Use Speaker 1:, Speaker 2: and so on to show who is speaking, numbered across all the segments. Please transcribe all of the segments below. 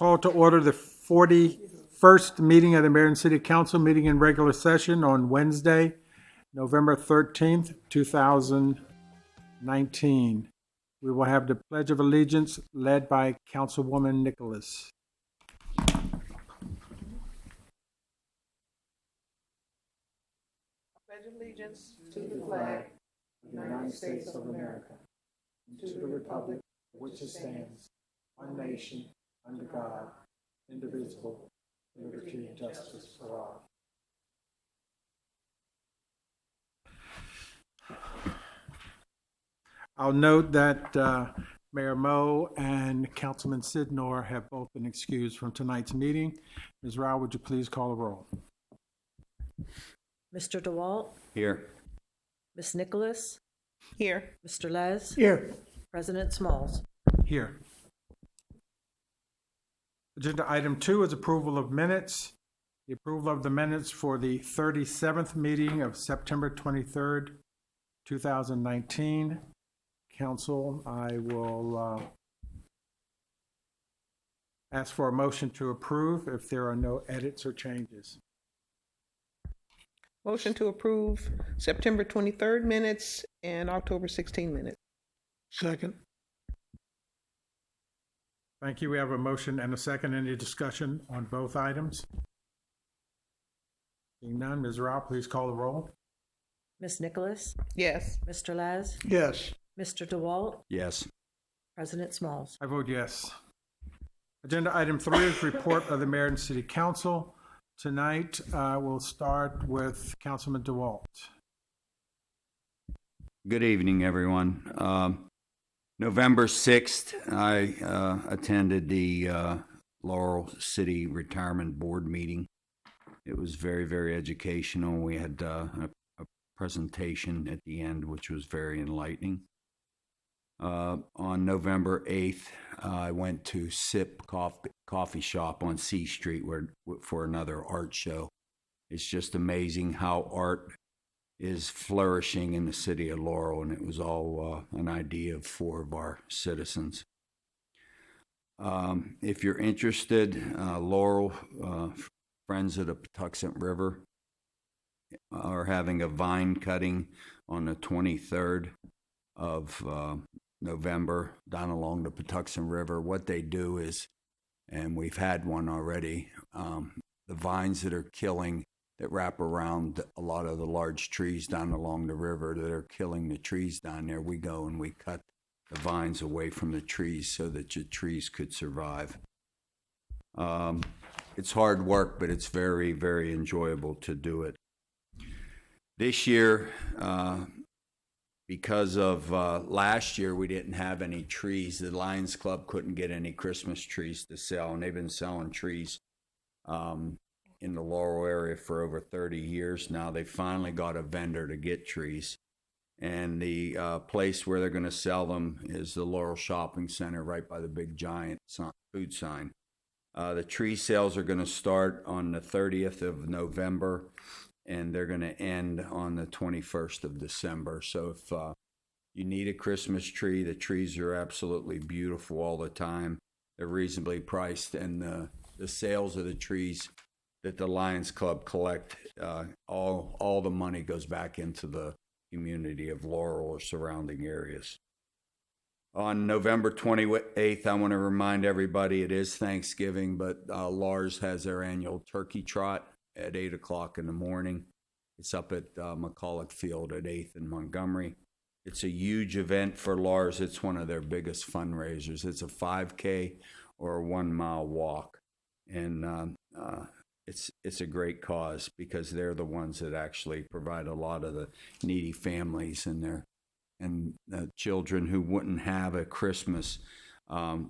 Speaker 1: Call to order the 41st meeting of the Marion City Council, meeting in regular session on Wednesday, November 13th, 2019. We will have the Pledge of Allegiance led by Councilwoman Nicholas.
Speaker 2: Pledge allegiance to the flag of the United States of America, and to the republic for which it stands, one nation, under God, indivisible, liberty and justice for all.
Speaker 1: I'll note that Mayor Moe and Councilman Sidnor have both been excused from tonight's meeting. Ms. Rao, would you please call the roll?
Speaker 3: Mr. DeWalt?
Speaker 4: Here.
Speaker 3: Ms. Nicholas?
Speaker 2: Here.
Speaker 3: Mr. Les?
Speaker 2: Here.
Speaker 3: President Smalls?
Speaker 1: Here. Agenda item 2 is approval of minutes. The approval of the minutes for the 37th meeting of September 23rd, 2019. Council, I will ask for a motion to approve if there are no edits or changes.
Speaker 2: Motion to approve September 23rd minutes and October 16 minutes.
Speaker 1: Second. Thank you. We have a motion and a second. Any discussion on both items? Seeing none, Ms. Rao, please call the roll.
Speaker 3: Ms. Nicholas?
Speaker 2: Yes.
Speaker 3: Mr. Les?
Speaker 1: Yes.
Speaker 3: Mr. DeWalt?
Speaker 4: Yes.
Speaker 3: President Smalls?
Speaker 1: I vote yes. Agenda item 3 is report of the Mayor and City Council. Tonight, we'll start with Councilman DeWalt.
Speaker 4: Good evening, everyone. November 6th, I attended the Laurel City Retirement Board meeting. It was very, very educational. We had a presentation at the end, which was very enlightening. On November 8th, I went to Sip Coffee Shop on C Street for another art show. It's just amazing how art is flourishing in the city of Laurel, and it was all an idea of 4 of our citizens. If you're interested, Laurel Friends of the Patuxent River are having a vine cutting on the 23rd of November down along the Patuxent River. What they do is, and we've had one already, the vines that are killing, that wrap around a lot of the large trees down along the river that are killing the trees down there, we go and we cut the vines away from the trees so that the trees could survive. It's hard work, but it's very, very enjoyable to do it. This year, because of last year we didn't have any trees, the Lions Club couldn't get any Christmas trees to sell, and they've been selling trees in the Laurel area for over 30 years now. They finally got a vendor to get trees, and the place where they're going to sell them is the Laurel Shopping Center right by the big giant food sign. The tree sales are going to start on the 30th of November, and they're going to end on the 21st of December. So if you need a Christmas tree, the trees are absolutely beautiful all the time. They're reasonably priced, and the sales of the trees that the Lions Club collect, all the money goes back into the community of Laurel or surrounding areas. On November 28th, I want to remind everybody it is Thanksgiving, but Lars has their annual turkey trot at 8 o'clock in the morning. It's up at McCulloch Field at 8th in Montgomery. It's a huge event for Lars. It's one of their biggest fundraisers. It's a 5K or a 1 mile walk. And it's a great cause because they're the ones that actually provide a lot of the needy families and children who wouldn't have a Christmas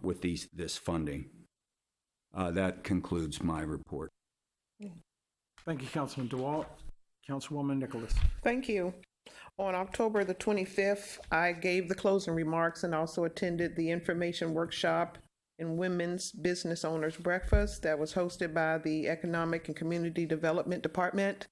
Speaker 4: with this funding. That concludes my report.
Speaker 1: Thank you, Councilman DeWalt. Councilwoman Nicholas.
Speaker 2: Thank you. On October the 25th, I gave the closing remarks and also attended the information workshop and Women's Business Owners Breakfast that was hosted by the Economic and Community Development Department.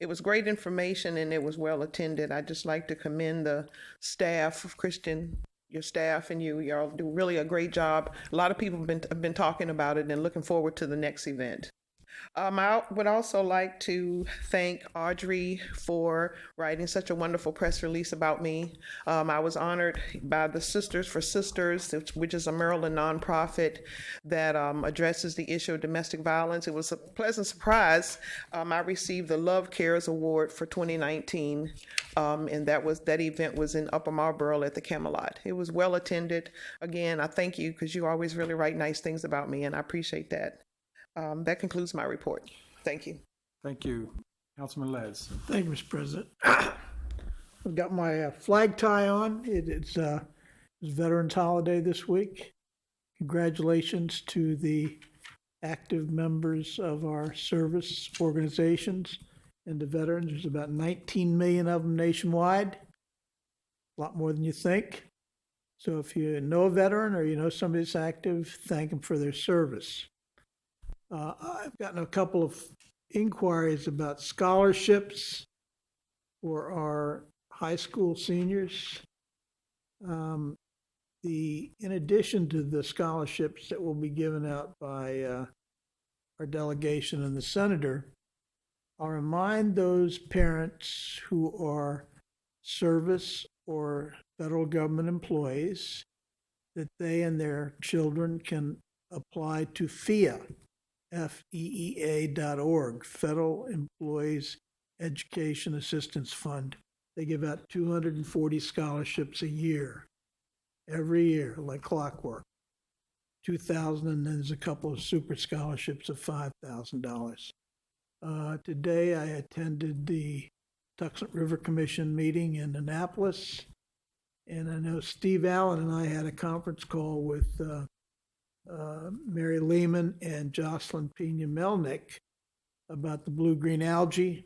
Speaker 2: It was great information and it was well attended. I'd just like to commend the staff of Christian your staff and you. Y'all do really a great job. A lot of people have been talking about it and looking forward to the next event. I would also like to thank Audrey for writing such a wonderful press release about me. I was honored by the Sisters for Sisters, which is a Maryland nonprofit that addresses the issue of domestic violence. It was a pleasant surprise. I received the Love Cares Award for 2019, and that event was in Upper Marlboro at the Camelot. It was well attended. Again, I thank you because you always really write nice things about me, and I appreciate that. That concludes my report. Thank you.
Speaker 1: Thank you. Councilman Les.
Speaker 5: Thank you, Mr. President. I've got my flag tie on. It's Veterans Holiday this week. Congratulations to the active members of our service organizations and the veterans. There's about 19 million of them nationwide, a lot more than you think. So if you know a veteran or you know somebody that's active, thank them for their service. I've gotten a couple of inquiries about scholarships for our high school seniors. In addition to the scholarships that will be given out by our delegation and the senator, I'll remind those parents who are service or federal government employees that they and their children can apply to FEA. FEEA.org, Federal Employees Education Assistance Fund. They give out 240 scholarships a year, every year, like clockwork. 2,000, and then there's a couple of super scholarships of $5,000. Today I attended the Tucson River Commission meeting in Annapolis, and I know Steve Allen and I had a conference call with Mary Lehman and Jocelyn Pena-Melnick about the blue-green algae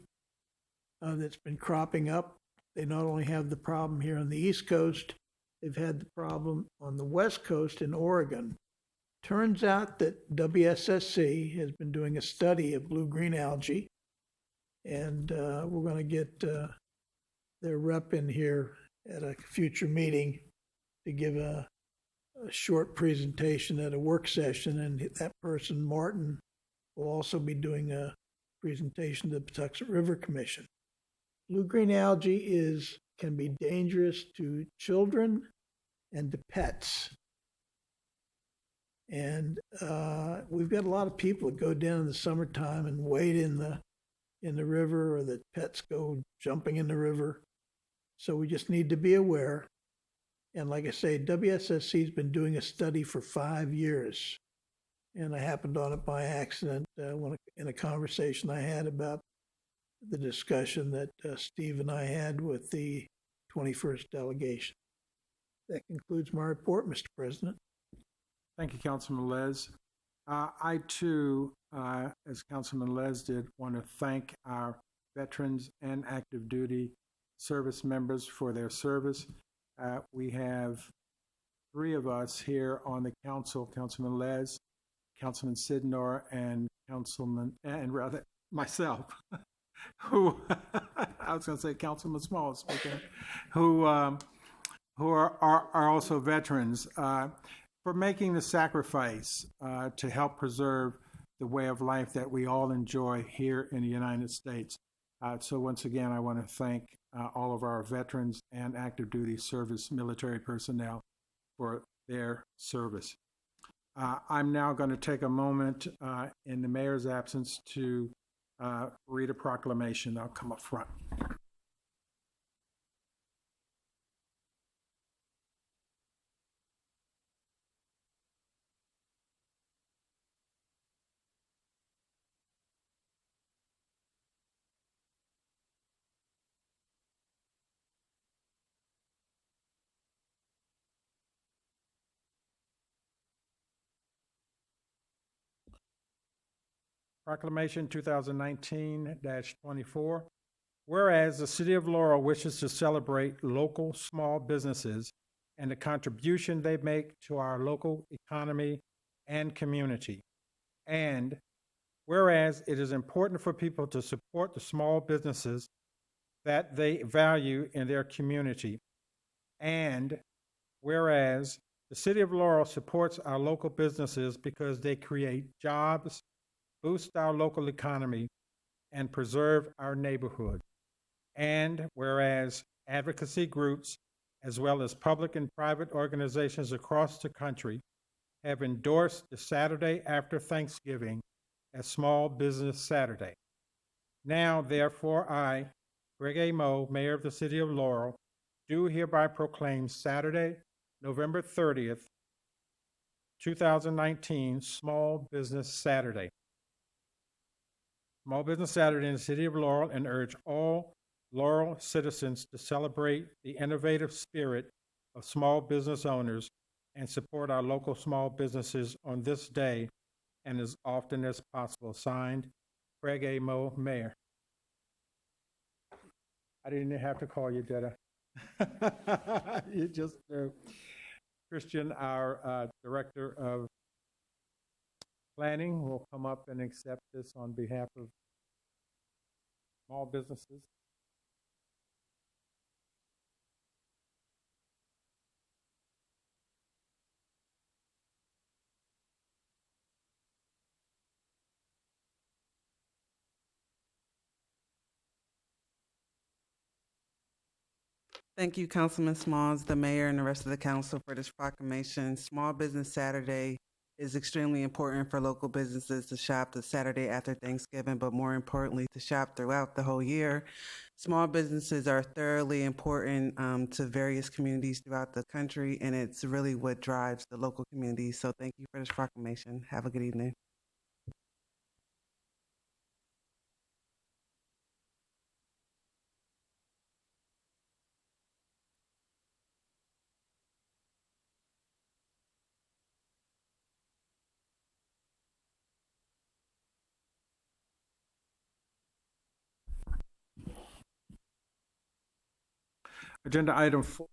Speaker 5: that's been cropping up. They not only have the problem here on the East Coast, they've had the problem on the West Coast in Oregon. Turns out that WSSC has been doing a study of blue-green algae, and we're going to get their rep in here at a future meeting to give a short presentation at a work session, and that person, Martin, will also be doing a presentation to the Patuxent River Commission. Blue-green algae can be dangerous to children and to pets. And we've got a lot of people that go down in the summertime and wade in the river, or the pets go jumping in the river. So we just need to be aware. And like I say, WSSC has been doing a study for 5 years. And I happened on it by accident in a conversation I had about the discussion that Steve and I had with the 21st delegation. That concludes my report, Mr. President.
Speaker 1: Thank you, Councilman Les. I too, as Councilman Les did, want to thank our veterans and active duty service members for their service. We have 3 of us here on the council: Councilman Les, Councilman Sidnor, and myself, who I was going to say Councilman Small speaking, who are also veterans, for making the sacrifice to help preserve the way of life that we all enjoy here in the United States. So once again, I want to thank all of our veterans and active duty service military personnel for their service. I'm now going to take a moment in the mayor's absence to read a proclamation. I'll come up front. Proclamation 2019-24. Whereas the City of Laurel wishes to celebrate local small businesses and the contribution they make to our local economy and community. And whereas it is important for people to support the small businesses that they value in their community. And whereas the City of Laurel supports our local businesses because they create jobs, boost our local economy, and preserve our neighborhood. And whereas advocacy groups, as well as public and private organizations across the country, have endorsed the Saturday after Thanksgiving as Small Business Saturday. Now, therefore, I, Greg A. Moe, Mayor of the City of Laurel, do hereby proclaim Saturday, November 30th, 2019, Small Business Saturday. Small Business Saturday in the City of Laurel, and urge all Laurel citizens to celebrate the innovative spirit of small business owners and support our local small businesses on this day and as often as possible. Signed, Craig A. Moe, Mayor. I didn't have to call you, did I? You just do. Christian, our Director of Planning, will come up and accept this on behalf of small businesses.
Speaker 6: Thank you, Councilman Smalls, the mayor, and the rest of the council for this proclamation. Small Business Saturday is extremely important for local businesses to shop the Saturday after Thanksgiving, but more importantly, to shop throughout the whole year. Small businesses are thoroughly important to various communities throughout the country, and it's really what drives the local community. So thank you for this proclamation. Have a good evening.
Speaker 1: Agenda item 4.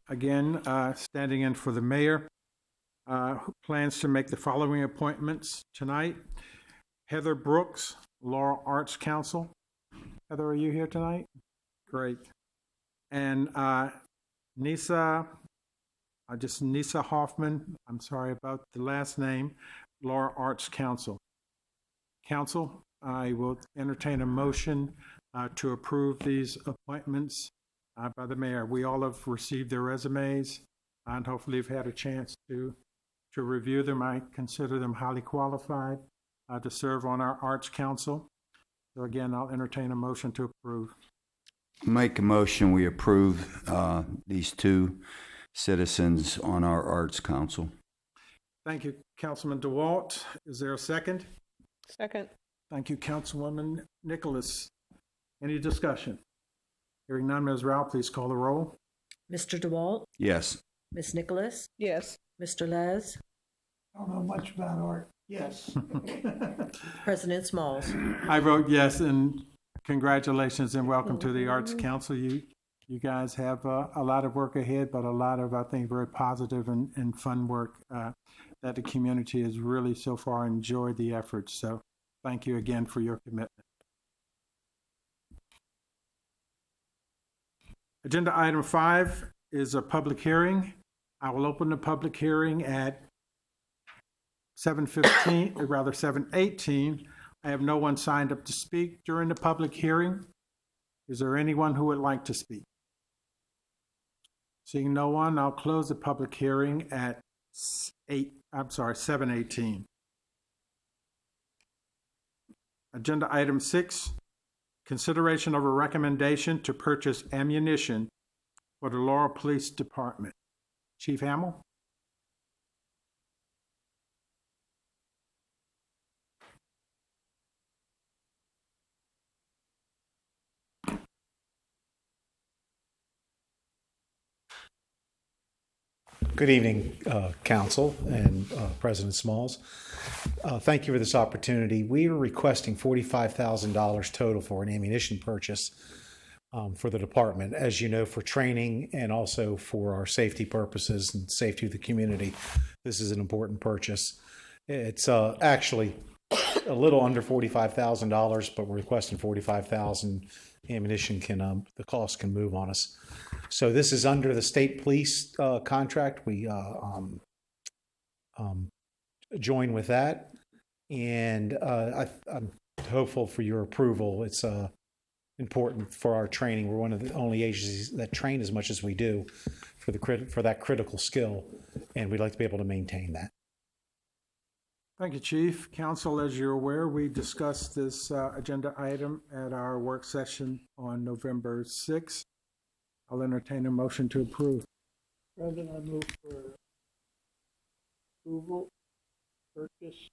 Speaker 1: Again, standing in for the mayor, who plans to make the following appointments tonight. Heather Brooks, Laurel Arts Council. Heather, are you here tonight? Great. And Nisa, Nisa Hoffman, I'm sorry about the last name, Laurel Arts Council. Council, I will entertain a motion to approve these appointments by the mayor. We all have received their resumes, and hopefully have had a chance to review them. I consider them highly qualified to serve on our Arts Council. So again, I'll entertain a motion to approve.
Speaker 4: Make a motion, we approve these two citizens on our Arts Council.
Speaker 1: Thank you, Councilman DeWalt. Is there a second?
Speaker 2: Second.
Speaker 1: Thank you, Councilwoman Nicholas. Any discussion? Hearing none, Ms. Rao, please call the roll.
Speaker 3: Mr. DeWalt,
Speaker 4: Yes.
Speaker 3: Ms. Nicholas,
Speaker 2: Yes.
Speaker 3: Mr. Les,
Speaker 5: I don't know much about art. Yes.
Speaker 3: President Smalls.
Speaker 1: I vote yes, and congratulations and welcome to the Arts Council. You guys have a lot of work ahead, but a lot of, I think, very positive and fun work that the community has really so far enjoyed the efforts. So thank you again for your commitment. Agenda item 5 is a public hearing. I will open the public hearing at 7:18. I have no one signed up to speak during the public hearing. Is there anyone who would like to speak? Seeing no one, I'll close the public hearing at 7:18. Agenda item 6, consideration of a recommendation to purchase ammunition for the Laurel Police Department. Chief Hamill?
Speaker 7: Good evening, Council and President Smalls. Thank you for this opportunity. We are requesting $45,000 total for an ammunition purchase for the department, as you know, for training and also for our safety purposes and safety of the community. This is an important purchase. It's actually a little under $45,000, but we're requesting $45,000. Ammunition the cost can move on us. So this is under the state police contract. We join with that, and I'm hopeful for your approval. It's important for our training. We're one of the only agencies that train as much as we do for that critical skill, and we'd like to be able to maintain that.
Speaker 1: Thank you, Chief. Council, as you're aware, we discussed this agenda item at our work session on November 6th. I'll entertain a motion to approve.
Speaker 5: President, I move for approval, purchase.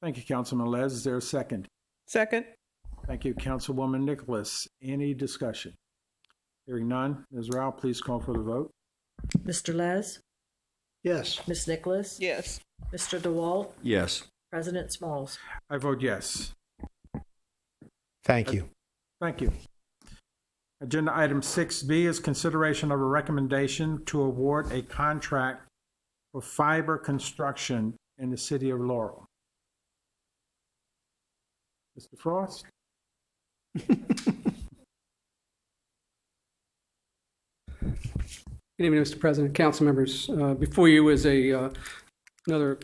Speaker 1: Thank you, Councilman Les. Is there a second?
Speaker 2: Second.
Speaker 1: Thank you, Councilwoman Nicholas. Any discussion? Hearing none. Ms. Rao, please call for the vote.
Speaker 3: Mr. Les?
Speaker 5: Yes.
Speaker 3: Ms. Nicholas?
Speaker 2: Yes.
Speaker 3: Mr. DeWalt?
Speaker 4: Yes.
Speaker 3: President Smalls?
Speaker 1: I vote yes.
Speaker 7: Thank you.
Speaker 1: Thank you. Agenda item 6B is consideration of a recommendation to award a contract for fiber construction in the city of Laurel. Mr. Frost?
Speaker 8: Good evening, Mr. President, council members. Before you is another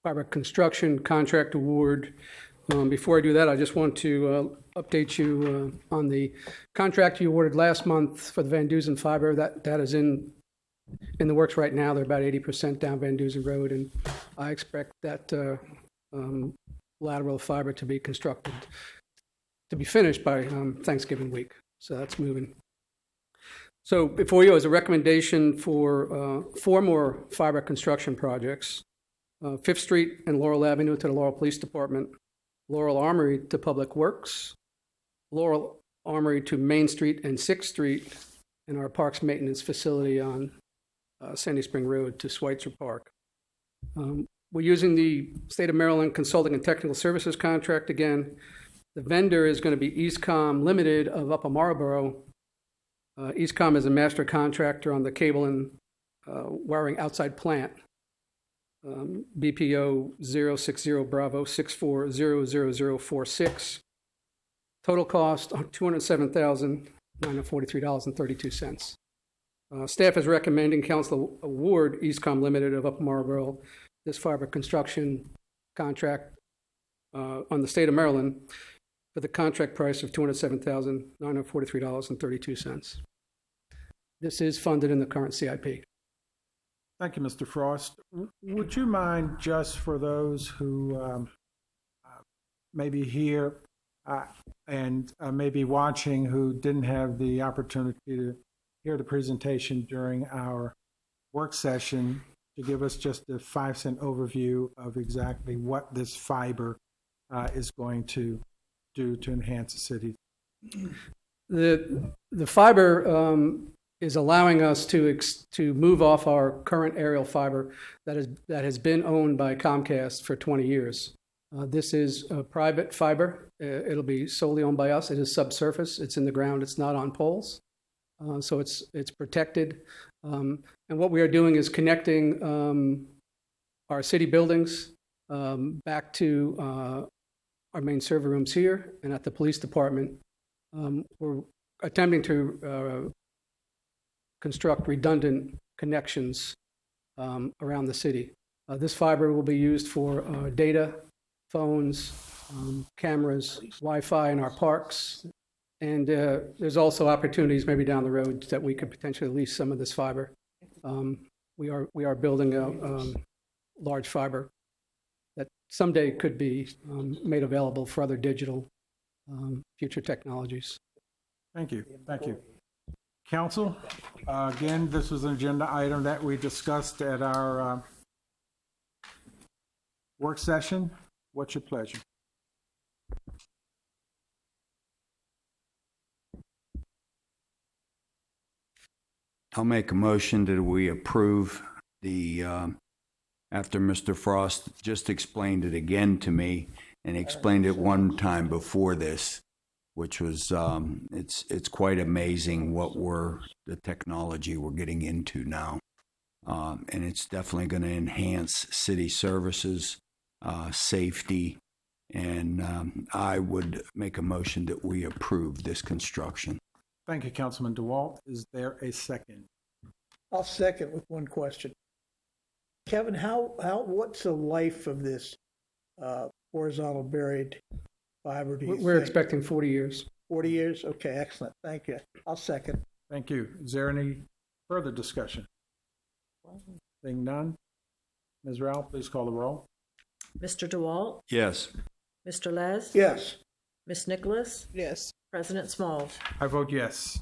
Speaker 8: fiber construction contract award. Before I do that, I just want to update you on the contract you awarded last month for the Van Dusen fiber. That is in the works right now. They're about 80% down Van Dusen Road, and I expect that lateral fiber to be constructed, to be finished by Thanksgiving week. So that's moving. So before you is a recommendation for 4 more fiber construction projects. 5th Street and Laurel Avenue to the Laurel Police Department, Laurel Armory to Public Works, Laurel Armory to Main Street and 6th Street, and our Parks Maintenance Facility on Sandy Spring Road to Schweitzer Park. We're using the State of Maryland Consulting and Technical Services contract again. The vendor is going to be EastCom Limited of Upper Marlboro. EastCom is a master contractor on the cable and wiring outside plant. BPO 060 Bravo 64000046. Total cost $207,943.32. Staff is recommending council award EastCom Limited of Upper Marlboro this fiber construction contract on the state of Maryland for the contract price of $207,943.32. This is funded in the current CIP.
Speaker 1: Thank you, Mr. Frost. Would you mind, just for those who maybe here and maybe watching who didn't have the opportunity to hear the presentation during our work session, to give us just a 5-cent overview of exactly what this fiber is going to do to enhance the city?
Speaker 8: The fiber is allowing us to move off our current aerial fiber that has been owned by Comcast for 20 years. This is a private fiber. It'll be solely owned by us. It is subsurface. It's in the ground. It's not on poles. So it's protected. And what we are doing is connecting our city buildings back to our main server rooms here and at the police department. We're attempting to construct redundant connections around the city. This fiber will be used for data, phones, cameras, Wi-Fi in our parks, and there's also opportunities maybe down the road that we could potentially lease some of this fiber. We are building a large fiber that someday could be made available for other digital future technologies.
Speaker 1: Thank you. Thank you. Council, again, this was an agenda item that we discussed at our work session. What's your pleasure?
Speaker 4: I'll make a motion that we approve the, after Mr. Frost just explained it again to me and explained it one time before this, which was, it's quite amazing what the technology we're getting into now. and it's definitely going to enhance city services, safety, and I would make a motion that we approve this construction.
Speaker 1: Thank you, Councilman DeWalt. Is there a second?
Speaker 5: I'll second with one question. Kevin, what's the life of this horizontal buried fiber, do you
Speaker 8: We're
Speaker 5: think?
Speaker 8: expecting 40 years.
Speaker 5: 40 years? Okay, excellent. Thank you. I'll second.
Speaker 1: Thank you. Is there any further discussion? Seeing none. Ms. Rowell, please call the roll.
Speaker 3: Mr. DeWalt,
Speaker 4: Yes.
Speaker 3: Mr. Les,
Speaker 5: Yes.
Speaker 3: Ms. Nicholas,
Speaker 2: Yes.
Speaker 3: President Smalls.
Speaker 1: I vote yes.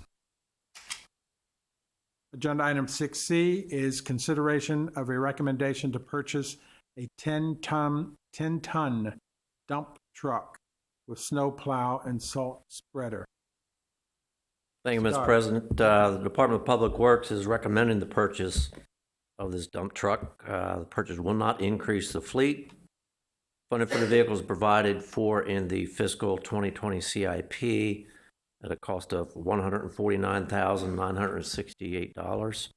Speaker 1: Agenda item 6C is consideration of a recommendation to purchase a 10-ton dump truck with snow plow and salt spreader.
Speaker 9: Thank you, Mr.
Speaker 1: Scott.
Speaker 9: President. The Department of Public Works is recommending the purchase of this dump truck. The purchase will not increase the fleet. Funding for the vehicle is provided for in the fiscal 2020 CIP at a cost of $149,968.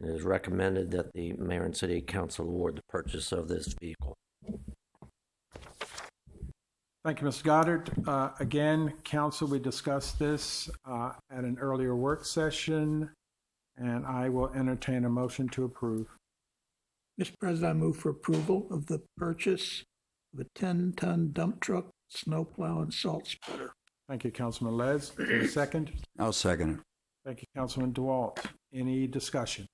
Speaker 9: It is recommended that the mayor and city council award the purchase of this vehicle.
Speaker 1: Thank you, Mr. Goddard. Again, council, we discussed this at an earlier work session, and I will entertain a motion to approve.
Speaker 5: Mr. President, I move for approval of the purchase of a 10-ton dump truck, snowplow, and salt spreader.
Speaker 1: Thank you, Councilman Les. Is there a second?
Speaker 4: I'll second it.
Speaker 1: Thank you, Councilman DeWalt. Any discussion?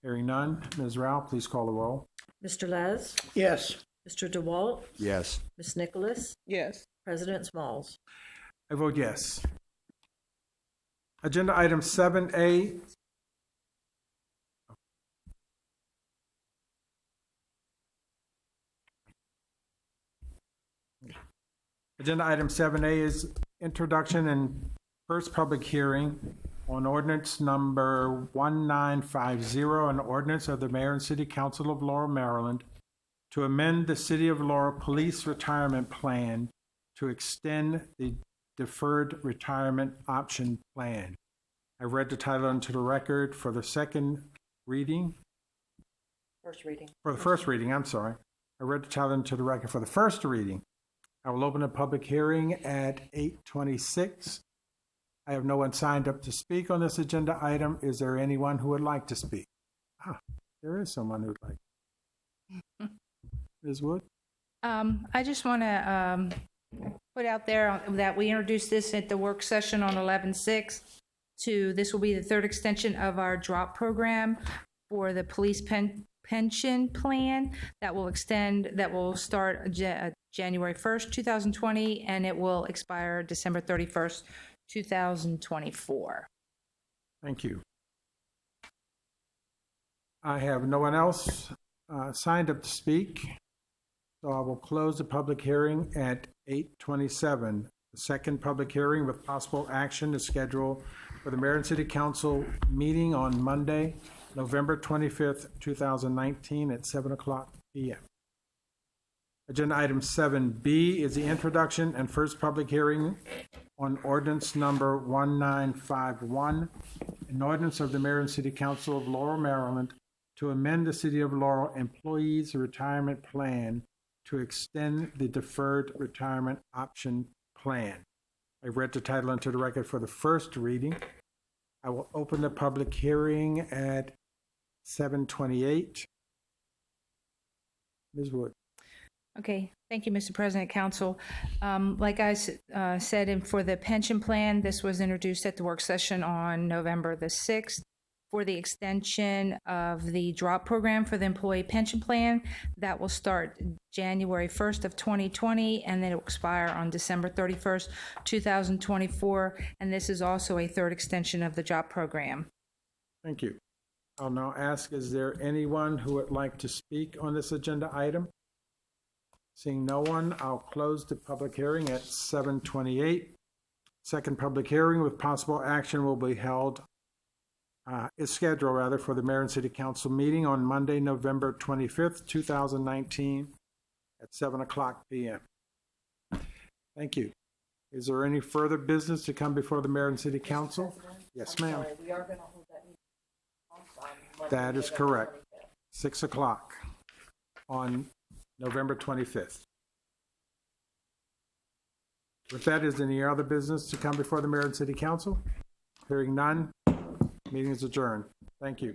Speaker 1: Hearing none. Ms. Rowell, please call the roll.
Speaker 3: Mr. Les,
Speaker 5: Yes.
Speaker 3: Mr. DeWalt,
Speaker 4: Yes.
Speaker 3: Ms. Nicholas,
Speaker 2: Yes.
Speaker 3: President Smalls.
Speaker 1: I vote yes. Agenda item 7A. Agenda item 7A is introduction and first public hearing on ordinance number 1950, an ordinance of the Mayor and City Council of Laurel, Maryland, to amend the City of Laurel Police Retirement Plan to extend the Deferred Retirement Option Plan. I read the title into the record for the second reading.
Speaker 3: First reading.
Speaker 1: For the first reading, I'm sorry. I read the title into the record for the first reading. I will open a public hearing at 8:26. I have no one signed up to speak on this agenda item. Is there anyone who would like to speak? There is someone who would like. Ms. Wood?
Speaker 10: I just want to put out there that we introduced this at the work session on 11/6. This will be the third extension of our drop program for the police pension plan that will start January 1st, 2020, and it will expire December 31st, 2024.
Speaker 1: Thank you. I have no one else signed up to speak, so I will close the public hearing at 8:27. The second public hearing with possible action is scheduled for the Mayor and City Council meeting on Monday, November 25th, 2019 at 7 o'clock p.m. Agenda item 7B is the introduction and first public hearing on ordinance number 1951, an ordinance of the Mayor and City Council of Laurel, Maryland, to amend the City of Laurel Employees Retirement Plan to extend the Deferred Retirement Option Plan. I read the title into the record for the first reading. I will open the public hearing at 7:28. Ms. Wood.
Speaker 10: Okay, thank you, Mr. President, Council. Like I said, for the pension plan, this was introduced at the work session on November the 6th for the extension of the drop program for the employee pension plan. That will start January 1st of 2020, and then it will expire on December 31st, 2024. And this is also a third extension of the drop program.
Speaker 1: Thank you. I'll now ask, is there anyone who would like to speak on this agenda item? Seeing no one, I'll close the public hearing at 7:28. Second public hearing with possible action will be held, is scheduled rather, for the Mayor and City Council meeting on Monday, November 25th, 2019 at 7 o'clock p.m. Thank you. Is there any further business to come before the Mayor and City Council? Yes, ma'am.
Speaker 3: We are going to hold that meeting.
Speaker 1: That is correct. 6 o'clock on November 25th. With that, is there any other business to come before the mayor and city council? Hearing none, meeting is adjourned. Thank you.